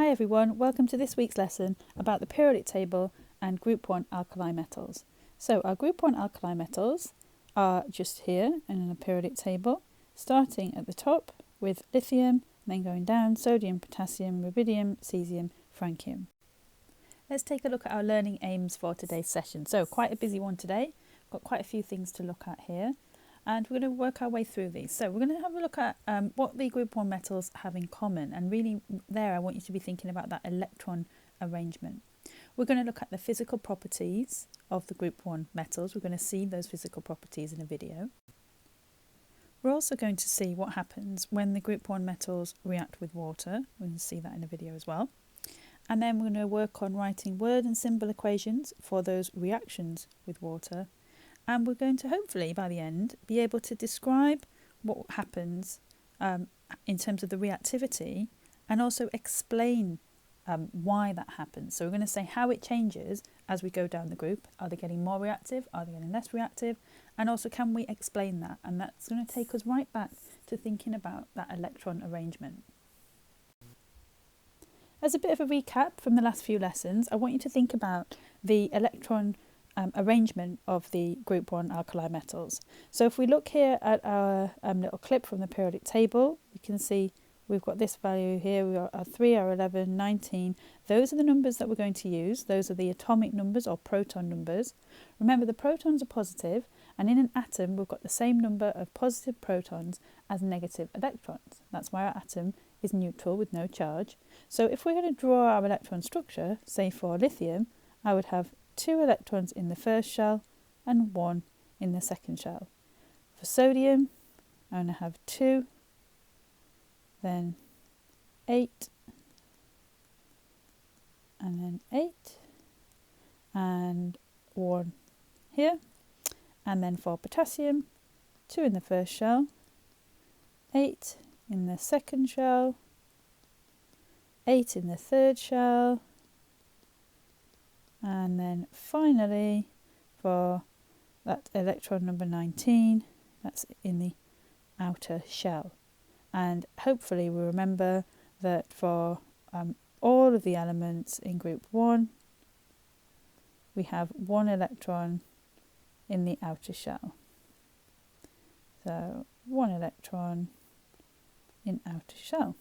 Hi everyone, welcome to this week's lesson about the periodic table and group 1 alkali metals. So our group 1 alkali metals are just here in a periodic table, starting at the top with lithium, then going down sodium, potassium, rubidium, cesium, francium. Let's take a look at our learning aims for today's session. So quite a busy one today, got quite a few things to look at here. And we're going to work our way through these. So we're going to have a look at what the group 1 metals have in common. And really there I want you to be thinking about that electron arrangement. We're going to look at the physical properties of the group 1 metals. We're going to see those physical properties in a video. We're also going to see what happens when the group 1 metals react with water. We're going to see that in a video as well. And then we're going to work on writing word and symbol equations for those reactions with water. And we're going to hopefully, by the end, be able to describe what happens in terms of the reactivity and also explain why that happens. So we're going to say how it changes as we go down the group. Are they getting more reactive? Are they getting less reactive? And also, can we explain that? And that's going to take us right back to thinking about that electron arrangement. As a bit of a recap from the last few lessons, I want you to think about the electron arrangement of the group 1 alkali metals. So if we look here at our little clip from the periodic table, we can see we've got this value here, we've got our 3, our 11, 19. Those are the numbers that we're going to use. Those are the atomic numbers or proton numbers. Remember, the protons are positive, and in an atom we've got the same number of positive protons as negative electrons. That's why our atom is neutral with no charge. So if we're going to draw our electron structure, say for lithium, I would have 2 electrons in the first shell and 1 in the second shell. For sodium, I'm going to have 2, then 8, and then 8, and 1 here. And then for potassium, 2 in the first shell, 8 in the second shell, 8 in the third shell, and then finally for that electron number 19, that's in the outer shell. And hopefully we remember that for all of the elements in group 1, we have 1 electron in the outer shell. So 1 electron in outer shell.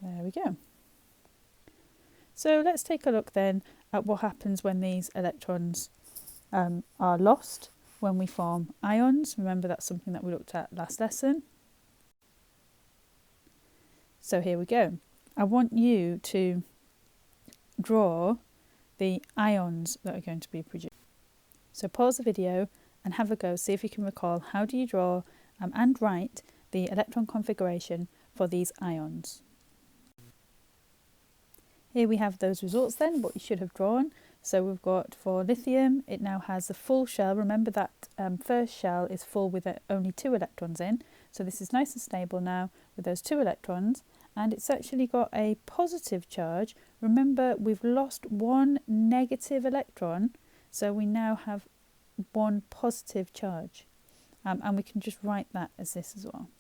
There we go. So let's take a look then at what happens when these electrons are lost when we form ions. Remember, that's something that we looked at last lesson. So here we go. I want you to draw the ions that are going to be produced. So pause the video and have a go, see if you can recall how do you draw and write the electron configuration for these ions. Here we have those results then, what you should have drawn. So we've got for lithium, it now has a full shell. Remember that first shell is full with only 2 electrons in. So this is nice and stable now with those 2 electrons. And it's actually got a positive charge. Remember, we've lost 1 negative electron. So we now have 1 positive charge. And we can just write that as this as well.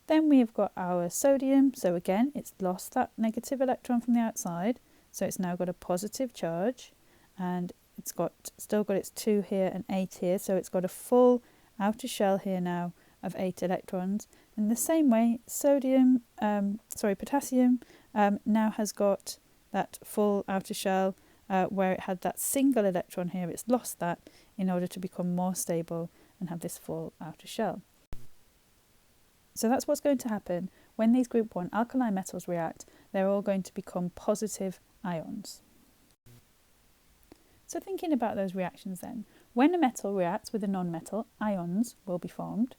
Then we've got our sodium, so again it's lost that negative electron from the outside, so it's now got a positive charge, and it's still got its 2 here and 8 here, so it's got a full outer shell here now of 8 electrons. In the same way, potassium now has got that full outer shell where it had that single electron here. It's lost that in order to become more stable and have this full outer shell. So that's what's going to happen when these group 1 alkali metals react. They're all going to become positive ions. So thinking about those reactions then, when a metal reacts with a non-metal, ions will be formed.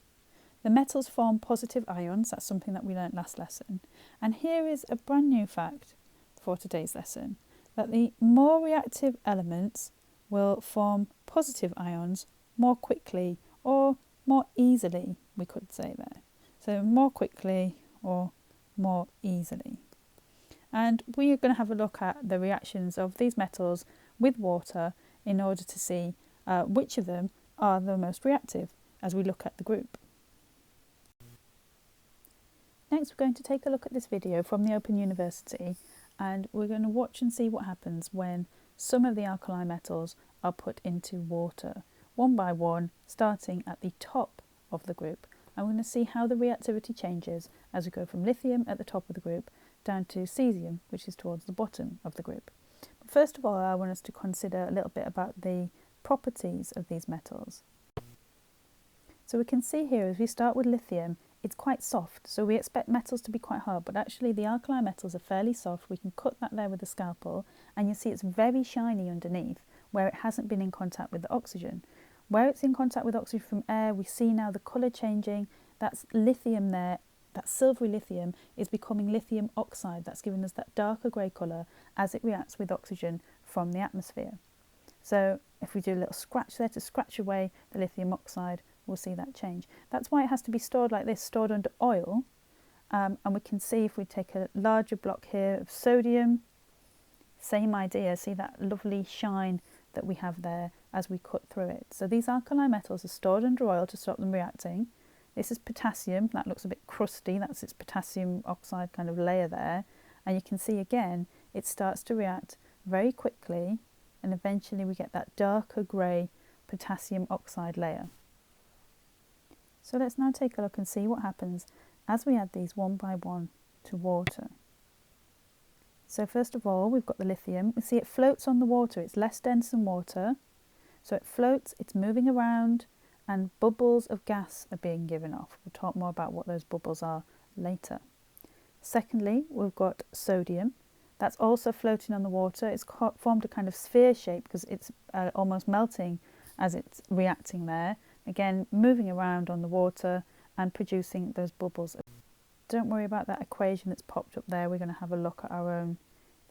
The metals form positive ions. That's something that we learnt last lesson. And here is a brand new fact for today's lesson, that the more reactive elements will form positive ions more quickly or more easily, we could say there. So more quickly or more easily. And we are going to have a look at the reactions of these metals with water in order to see which of them are the most reactive as we look at the group. next we're going to take a look at this video from the Open University, and we're going to watch and see what happens when some of the alkali metals are put into water, one by one, starting at the top of the group. And we're going to see how the reactivity changes as we go from lithium at the top of the group down to cesium, which is towards the bottom of the group. But first of all, I want us to consider a little bit about the properties of these metals. So we can see here, as we start with lithium, it's quite soft, so we expect metals to be quite hard, but actually the alkali metals are fairly soft. We can cut that there with a scalpel, and you see it's very shiny underneath where it hasn't been in contact with the oxygen. Where it's in contact with oxygen from air, we see now the colour changing. That's lithium there, that silvery lithium is becoming lithium oxide. That's giving us that darker grey colour as it reacts with oxygen from the atmosphere. So if we do a little scratch there to scratch away the lithium oxide, we'll see that change. That's why it has to be stored like this, stored under oil. And we can see if we take a larger block here of sodium, same idea, see that lovely shine that we have there as we cut through it. So these alkali metals are stored under oil to stop them reacting. This is potassium, that looks a bit crusty, that's its potassium oxide kind of layer there. And you can see again, it starts to react very quickly, and eventually we get that darker grey potassium oxide layer. So let's now take a look and see what happens as we add these one by one to water. So first of all, we've got the lithium. We see it floats on the water. It's less dense than water. So it floats, it's moving around, and bubbles of gas are being given off. We'll talk more about what those bubbles are later. Secondly, we've got sodium. That's also floating on the water. It's formed a kind of sphere shape because it's almost melting as it's reacting there. Again, moving around on the water and producing those bubbles. Don't worry about that equation that's popped up there. We're going to have a look at our own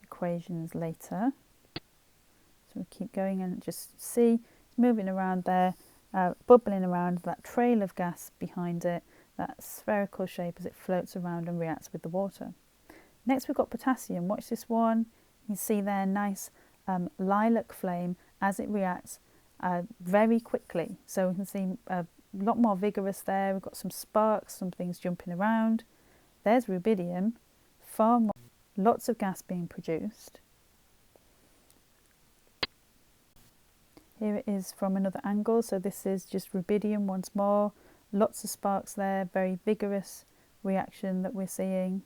equations later. So we'll keep going and just see it's moving around there, bubbling around, that trail of gas behind it, that spherical shape as it floats around and reacts with the water. Next we've got potassium. Watch this one. You see there, nice lilac flame as it reacts very quickly. So we can see a lot more vigorous there. We've got some sparks, some things jumping around. There's rubidium, far more, lots of gas being produced. Here it is from another angle, so this is just rubidium once more. Lots of sparks there, very vigorous reaction that we're seeing.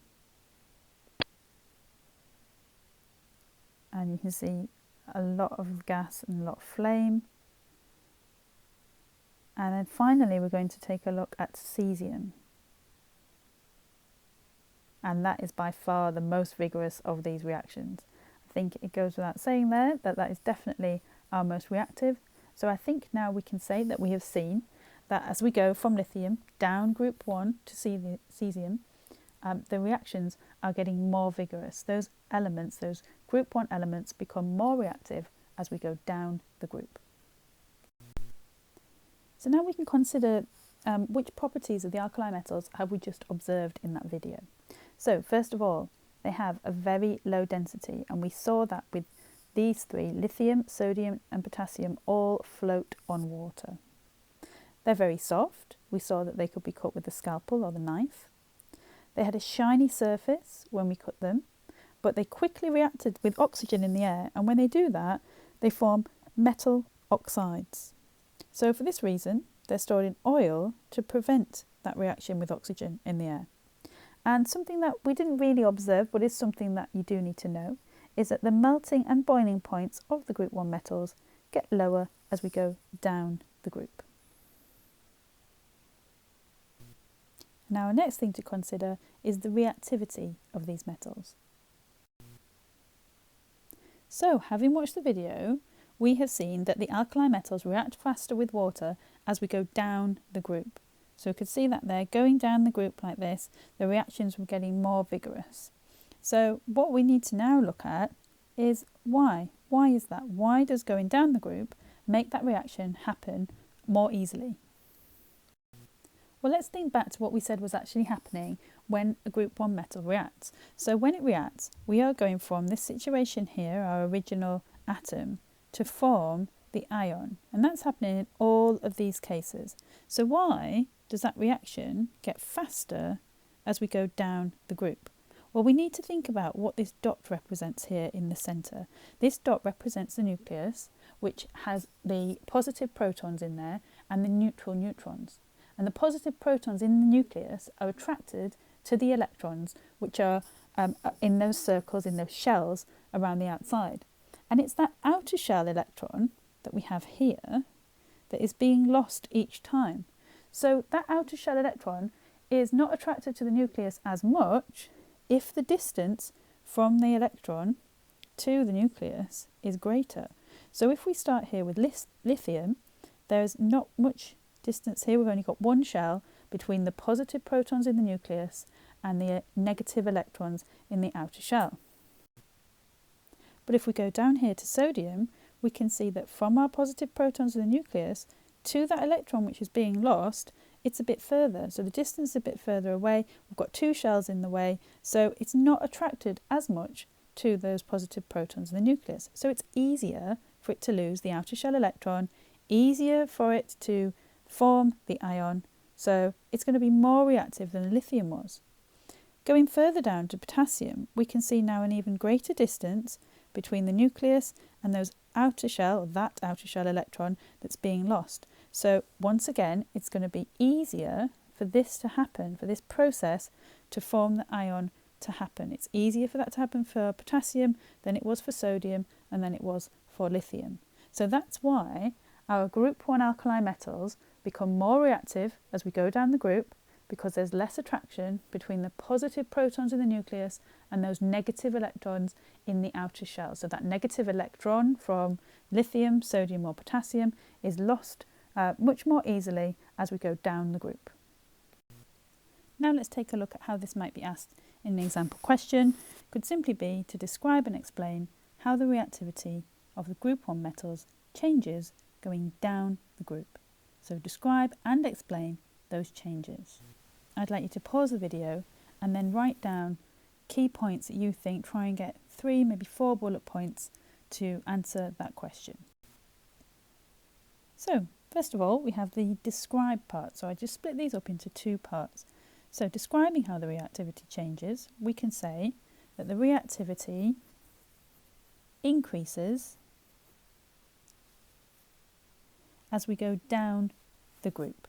And you can see a lot of gas and a lot of flame. And then finally we're going to take a look at cesium. And that is by far the most vigorous of these reactions. I think it goes without saying there that that is definitely our most reactive. So I think now we can say that we have seen that as we go from lithium down group 1 to cesium, the reactions are getting more vigorous. Those elements, those group 1 elements, become more reactive as we go down the group. So now we can consider which properties of the alkali metals have we just observed in that video. So first of all, they have a very low density, and we saw that with these three, lithium, sodium and potassium, all float on water. They're very soft. We saw that they could be cut with the scalpel or the knife. They had a shiny surface when we cut them, but they quickly reacted with oxygen in the air, and when they do that, they form metal oxides. So for this reason, they're stored in oil to prevent that reaction with oxygen in the air. And something that we didn't really observe, but is something that you do need to know, is that the melting and boiling points of the group 1 metals get lower as we go down the group. Now, our next thing to consider is the reactivity of these metals. So, having watched the video, we have seen that the alkali metals react faster with water as we go down the group. So we could see that there, going down the group like this, the reactions were getting more vigorous. So what we need to now look at is why. Why is that? Why does going down the group make that reaction happen more easily? Well, let's think back to what we said was actually happening when a group 1 metal reacts. So when it reacts, we are going from this situation here, our original atom, to form the ion. And that's happening in all of these cases. So why does that reaction get faster as we go down the group? Well, we need to think about what this dot represents here in the centre. This dot represents the nucleus, which has the positive protons in there and the neutral neutrons. And the positive protons in the nucleus are attracted to the electrons, which are in those circles, in those shells around the outside. And it's that outer shell electron that we have here that is being lost each time. So that outer shell electron is not attracted to the nucleus as much if the distance from the electron to the nucleus is greater. So if we start here with lithium, there's not much distance here. We've only got one shell between the positive protons in the nucleus and the negative electrons in the outer shell. But if we go down here to sodium, we can see that from our positive protons in the nucleus to that electron which is being lost, it's a bit further. So the distance is a bit further away. We've got two shells in the way, so it's not attracted as much to those positive protons in the nucleus. So it's easier for it to lose the outer shell electron, easier for it to form the ion, so it's going to be more reactive than lithium was. Going further down to potassium, we can see now an even greater distance between the nucleus and those outer shell, or that outer shell electron that's being lost. So once again, it's going to be easier for this to happen, for this process to form the ion to happen. It's easier for that to happen for potassium than it was for sodium and than it was for lithium. So that's why our group 1 alkali metals become more reactive as we go down the group, because there's less attraction between the positive protons in the nucleus and those negative electrons in the outer shell. So that negative electron from lithium, sodium or potassium is lost much more easily as we go down the group. Now let's take a look at how this might be asked in an example question. It could simply be to describe and explain how the reactivity of the group 1 metals changes going down the group. So describe and explain those changes. I'd like you to pause the video and then write down key points that you think, try and get 3, maybe 4 bullet points to answer that question. So first of all, we have the describe part. So I just split these up into 2 parts. So describing how the reactivity changes, we can say that the reactivity increases as we go down the group.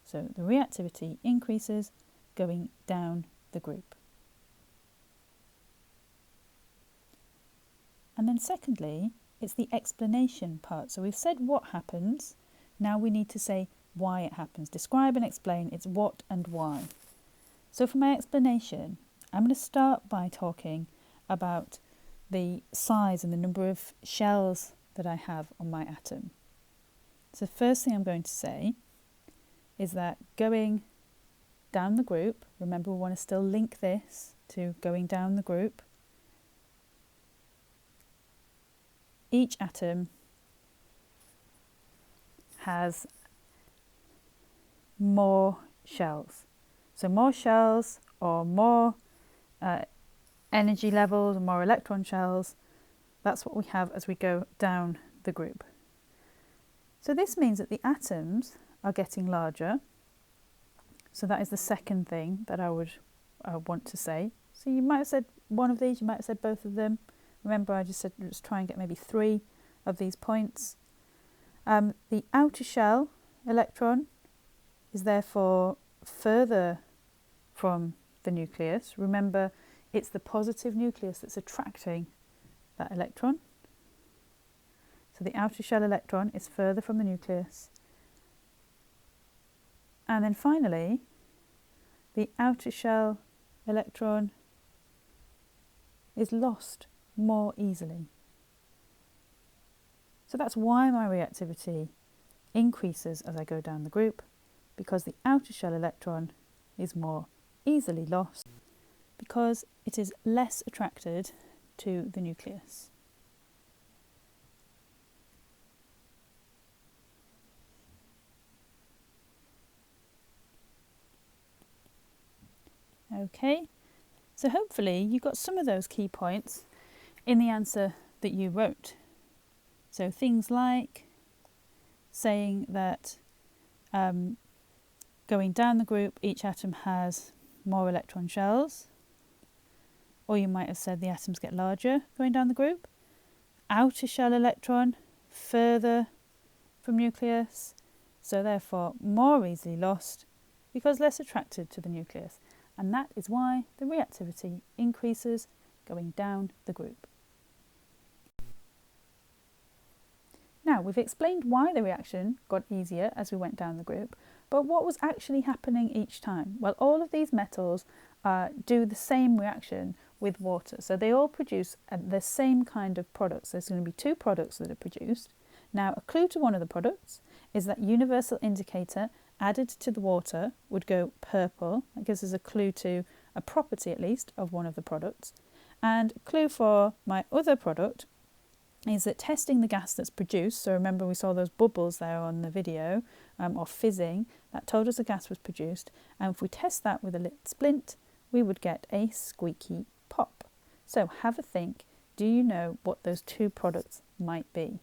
So the reactivity increases going down the group. And then secondly, it's the explanation part. So we've said what happens, now we need to say why it happens. Describe and explain, it's what and why. So for my explanation, I'm going to start by talking about the size and the number of shells that I have on my atom. So the first thing I'm going to say is that going down the group, remember we want to still link this to going down the group, each atom has more shells. So more shells or more energy levels, more electron shells, that's what we have as we go down the group. So this means that the atoms are getting larger. So that is the second thing that I would want to say. So you might have said one of these, you might have said both of them. Remember I just said let's try and get maybe 3 of these points. The outer shell electron is therefore further from the nucleus. Remember, it's the positive nucleus that's attracting that electron. So the outer shell electron is further from the nucleus. And then finally, the outer shell electron is lost more easily. So that's why my reactivity increases as I go down the group, because the outer shell electron is more easily lost because it is less attracted to the nucleus. Okay, so hopefully you got some of those key points in the answer that you wrote. So things like saying that going down the group, each atom has more electron shells. Or you might have said the atoms get larger going down the group. Outer shell electron, further from nucleus, so therefore more easily lost because less attracted to the nucleus. And that is why the reactivity increases going down the group. Now, we've explained why the reaction got easier as we went down the group, but what was actually happening each time? Well, all of these metals do the same reaction with water. So they all produce the same kind of products. There's going to be two products that are produced. Now, a clue to one of the products is that universal indicator added to the water would go purple. That gives us a clue to a property, at least, of one of the products. And a clue for my other product is that testing the gas that's produced, so remember we saw those bubbles there on the video, or fizzing, that told us the gas was produced, and if we test that with a lit splint, we would get a squeaky pop. So have a think, do you know what those two products might be?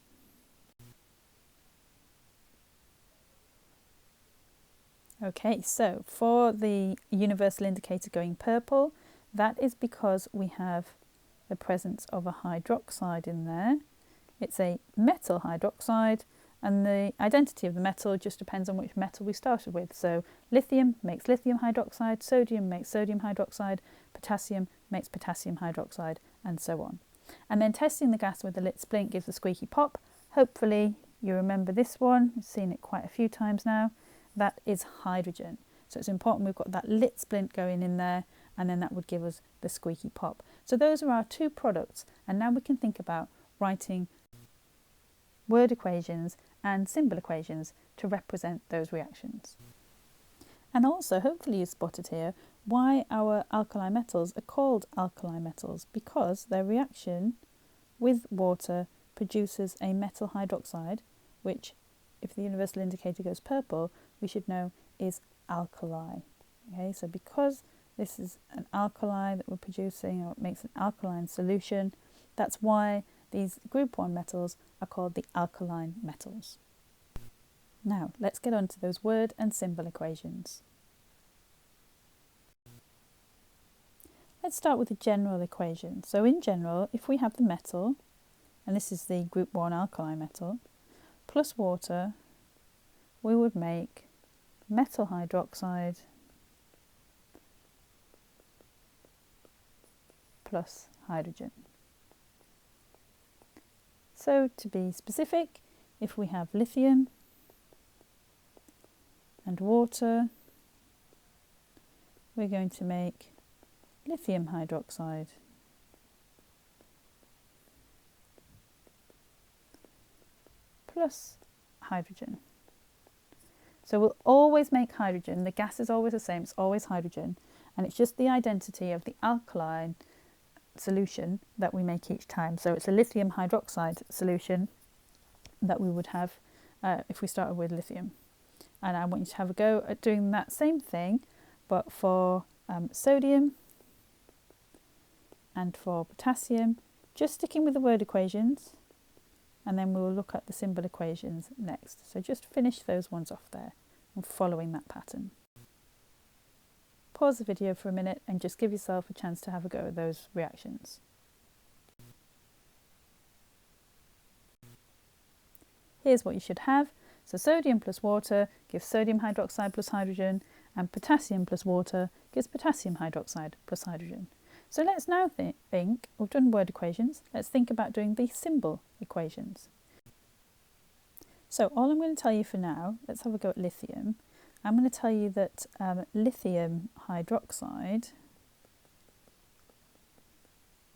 Okay, so for the universal indicator going purple, that is because we have the presence of a hydroxide in there. It's a metal hydroxide, and the identity of the metal just depends on which metal we started with. So lithium makes lithium hydroxide, sodium makes sodium hydroxide, potassium makes potassium hydroxide, and so on. And then testing the gas with a lit splint gives a squeaky pop. Hopefully you remember this one, we've seen it quite a few times now. That is hydrogen. So it's important we've got that lit splint going in there, and then that would give us the squeaky pop. So those are our two products, and now we can think about writing word equations and symbol equations to represent those reactions. And also, hopefully you spotted here why our alkali metals are called alkali metals, because their reaction with water produces a metal hydroxide, which, if the universal indicator goes purple, we should know is alkali. Okay, so because this is an alkali that we're producing, or it makes an alkaline solution, that's why these group 1 metals are called the alkaline metals. Now, let's get on to those word and symbol equations. Let's start with a general equation. So in general, if we have the metal, and this is the group 1 alkali metal, plus water, we would make metal hydroxide plus hydrogen. So to be specific, if we have lithium and water, we're going to make lithium hydroxide plus hydrogen. So we'll always make hydrogen. The gas is always the same, it's always hydrogen, and it's just the identity of the alkaline solution that we make each time. So it's a lithium hydroxide solution that we would have if we started with lithium. And I want you to have a go at doing that same thing, but for sodium and for potassium, just sticking with the word equations, and then we'll look at the symbol equations next. So just finish those ones off there and following that pattern. Pause the video for a minute and just give yourself a chance to have a go at those reactions. Here's what you should have. So sodium plus water gives sodium hydroxide plus hydrogen, and potassium plus water gives potassium hydroxide plus hydrogen. So let's now think, we've done word equations, let's think about doing the symbol equations. So all I'm going to tell you for now, let's have a go at lithium. I'm going to tell you that lithium hydroxide,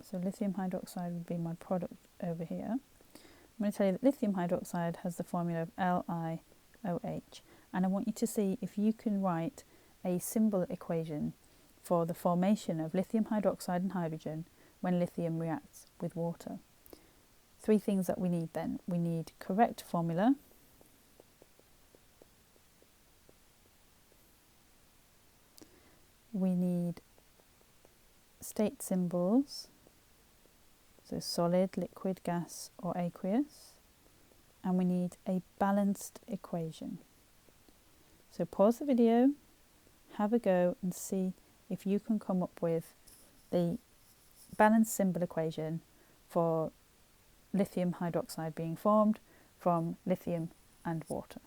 so lithium hydroxide would be my product over here. I'm going to tell you that lithium hydroxide has the formula of LiOH, and I want you to see if you can write a symbol equation for the formation of lithium hydroxide and hydrogen when lithium reacts with water. Three things that we need then. We need correct formula, we need state symbols, so solid, liquid, gas or aqueous, and we need a balanced equation. So pause the video, have a go and see if you can come up with the balanced symbol equation for lithium hydroxide being formed from lithium and water.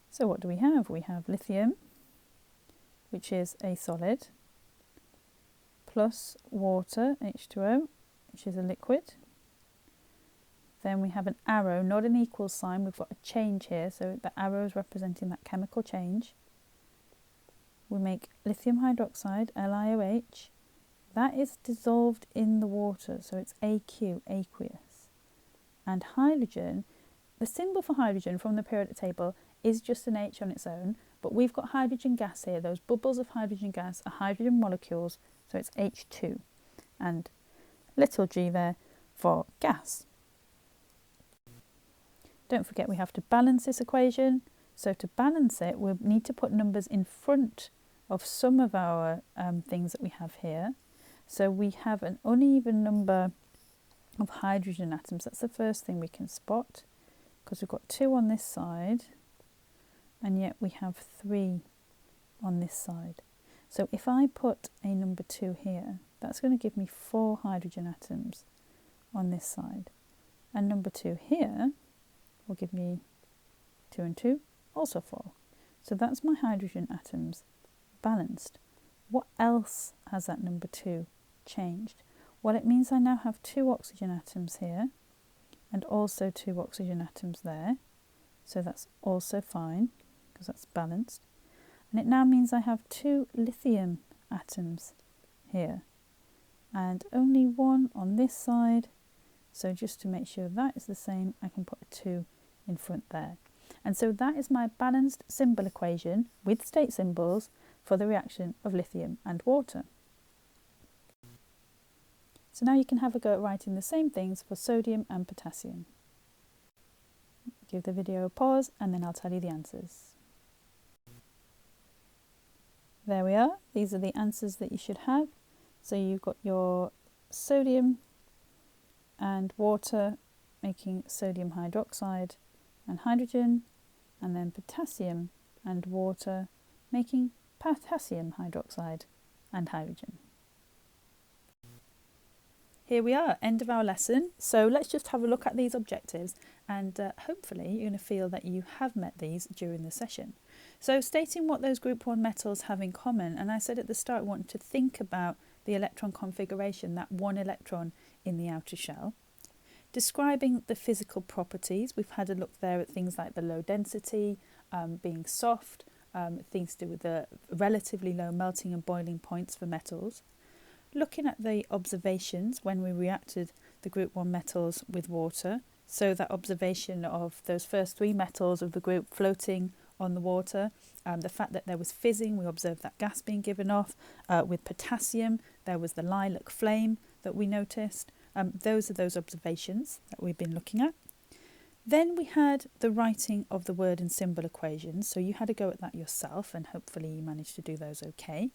So what do we have? We have lithium, which is a solid, plus water, H2O, which is a liquid. Then we have an arrow, not an equal sign, we've got a change here, so the arrow is representing that chemical change. We make lithium hydroxide, LiOH, that is dissolved in the water, so it's AQ, aqueous. And hydrogen, the symbol for hydrogen from the periodic table is just an H on its own, but we've got hydrogen gas here. Those bubbles of hydrogen gas are hydrogen molecules, so it's H2, and little g there for gas. Don't forget we have to balance this equation. So to balance it, we'll need to put numbers in front of some of our things that we have here. So we have an uneven number of hydrogen atoms. That's the first thing we can spot, because we've got 2 on this side, and yet we have 3 on this side. So if I put a number 2 here, that's going to give me 4 hydrogen atoms on this side. And number 2 here will give me 2 and 2, also 4. So that's my hydrogen atoms balanced. What else has that number 2 changed? Well, it means I now have 2 oxygen atoms here and also 2 oxygen atoms there. So that's also fine because that's balanced. And it now means I have 2 lithium atoms here and only 1 on this side. So just to make sure that is the same, I can put a 2 in front there. And so that is my balanced symbol equation with state symbols for the reaction of lithium and water. So now you can have a go at writing the same things for sodium and potassium. Give the video a pause and then I'll tell you the answers. There we are. These are the answers that you should have. So you've got your sodium and water making sodium hydroxide and hydrogen, and then potassium and water making potassium hydroxide and hydrogen. Here we are, end of our lesson. So let's just have a look at these objectives and hopefully you're going to feel that you have met these during the session. So stating what those group 1 metals have in common, and I said at the start I want to think about the electron configuration, that 1 electron in the outer shell. Describing the physical properties, we've had a look there at things like the low density, being soft, things to do with the relatively low melting and boiling points for metals. Looking at the observations when we reacted the group 1 metals with water, so that observation of those first 3 metals of the group floating on the water, the fact that there was fizzing, we observed that gas being given off. With potassium, there was the lilac flame that we noticed. Those are those observations that we've been looking at. Then we had the writing of the word and symbol equations, so you had a go at that yourself and hopefully you managed to do those okay.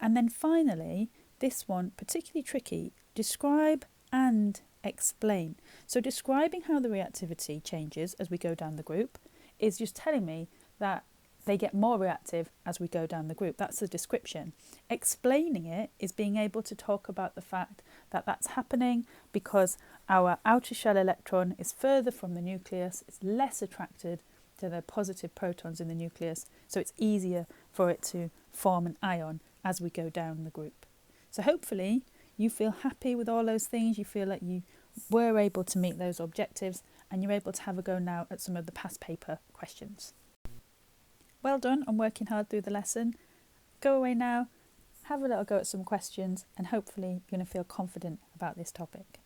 And then finally, this one, particularly tricky, describe and explain. So describing how the reactivity changes as we go down the group is just telling me that they get more reactive as we go down the group. That's the description. Explaining it is being able to talk about the fact that that's happening because our outer shell electron is further from the nucleus, it's less attracted to the positive protons in the nucleus, so it's easier for it to form an ion as we go down the group. So hopefully you feel happy with all those things, you feel like you were able to meet those objectives and you're able to have a go now at some of the past paper questions. Well done on working hard through the lesson. Go away now, have a little go at some questions and hopefully you're going to feel confident about this topic.